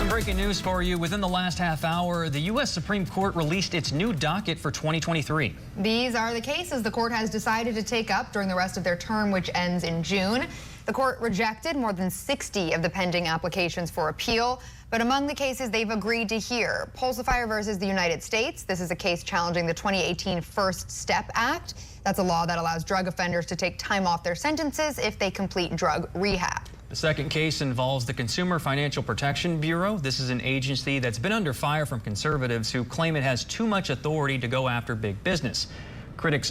Some breaking news for you. Within the last half hour, the U.S. Supreme Court released its new docket for 2023. These are the cases the court has decided to take up during the rest of their term, which ends in June. The court rejected more than 60 of the pending applications for appeal. But among the cases they've agreed to hear, Pulsifier versus the United States. This is a case challenging the 2018 First Step Act. That's a law that allows drug offenders to take time off their sentences if they complete drug rehab. The second case involves the Consumer Financial Protection Bureau. This is an agency that's been under fire from conservatives who claim it has too much authority to go after big business. Critics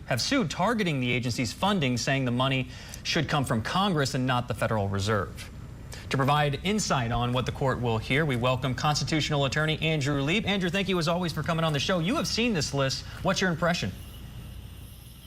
have sued targeting the agency's funding, saying the money should come from Congress and not the Federal Reserve. To provide insight on what the court will hear, we welcome constitutional attorney Andrew Lieb. Andrew, thank you as always for coming on the show. You have seen this list. What's your impression?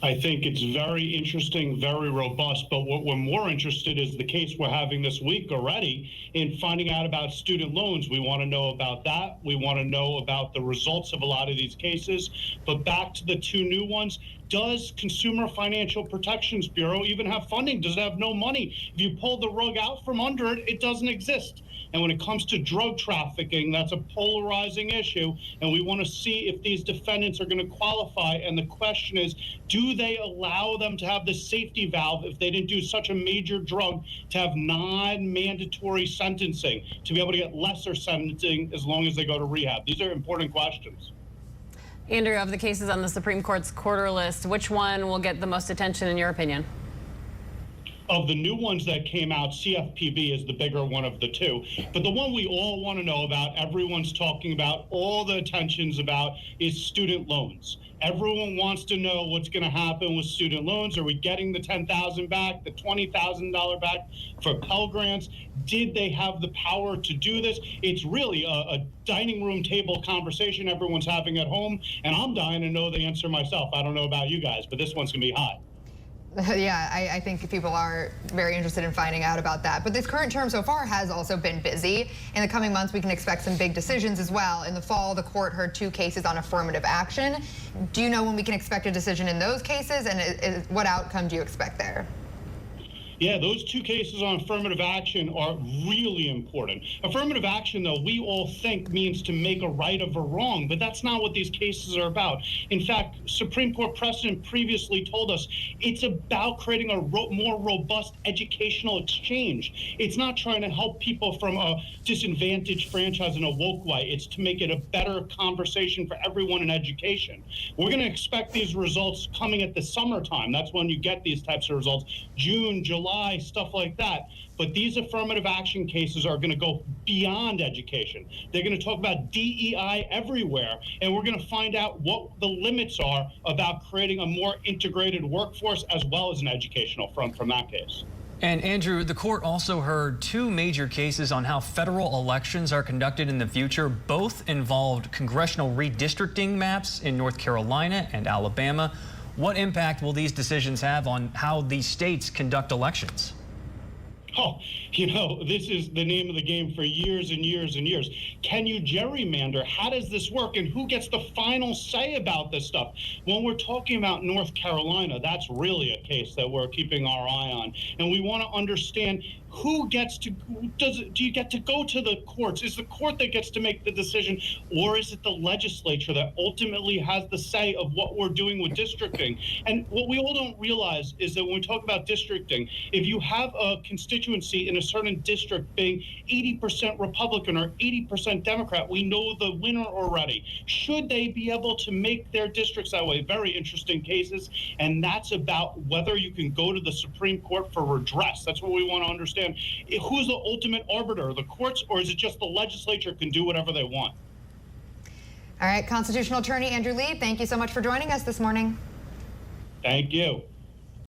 I think it's very interesting, very robust, but what we're more interested is the case we're having this week already in finding out about student loans. We want to know about that. We want to know about the results of a lot of these cases. But back to the two new ones, does Consumer Financial Protections Bureau even have funding? Does it have no money? If you pull the rug out from under it, it doesn't exist. And when it comes to drug trafficking, that's a polarizing issue, and we want to see if these defendants are going to qualify. And the question is, do they allow them to have the safety valve if they didn't do such a major drug to have non-mandatory sentencing, to be able to get lesser sentencing as long as they go to rehab? These are important questions. Andrew, of the cases on the Supreme Court's quarter list, which one will get the most attention in your opinion? Of the new ones that came out, CFPB is the bigger one of the two. But the one we all want to know about, everyone's talking about, all the attention's about, is student loans. Everyone wants to know what's going to happen with student loans. Are we getting the $10,000 back, the $20,000 back for Pell Grants? Did they have the power to do this? It's really a dining room table conversation everyone's having at home, and I'm dying to know the answer myself. I don't know about you guys, but this one's going to be hot. Yeah, I think people are very interested in finding out about that. But this current term so far has also been busy. In the coming months, we can expect some big decisions as well. In the fall, the court heard 2 cases on affirmative action. Do you know when we can expect a decision in those cases, and what outcome do you expect there? Yeah, those 2 cases on affirmative action are really important. Affirmative action, though, we all think means to make a right of a wrong, but that's not what these cases are about. In fact, Supreme Court precedent previously told us it's about creating a more robust educational exchange. It's not trying to help people from a disadvantaged franchise in a woke way. It's to make it a better conversation for everyone in education. We're going to expect these results coming at the summertime. That's when you get these types of results. June, July, stuff like that. But these affirmative action cases are going to go beyond education. They're going to talk about DEI everywhere, and we're going to find out what the limits are about creating a more integrated workforce as well as an educational front from that case. And Andrew, the court also heard 2 major cases on how federal elections are conducted in the future. Both involved congressional redistricting maps in North Carolina and Alabama. What impact will these decisions have on how these states conduct elections? Oh, you know, this is the name of the game for years and years and years. Can you gerrymander? How does this work? And who gets the final say about this stuff? When we're talking about North Carolina, that's really a case that we're keeping our eye on. And we want to understand who gets to, do you get to go to the courts? Is the court that gets to make the decision, or is it the legislature that ultimately has the say of what we're doing with districting? And what we all don't realize is that when we talk about districting, if you have a constituency in a certain district being 80% Republican or 80% Democrat, we know the winner already. Should they be able to make their districts that way? Very interesting cases, and that's about whether you can go to the Supreme Court for redress. That's what we want to understand. Who's the ultimate arbiter, the courts, or is it just the legislature can do whatever they want? All right, constitutional attorney Andrew Lieb, thank you so much for joining us this morning. Thank you.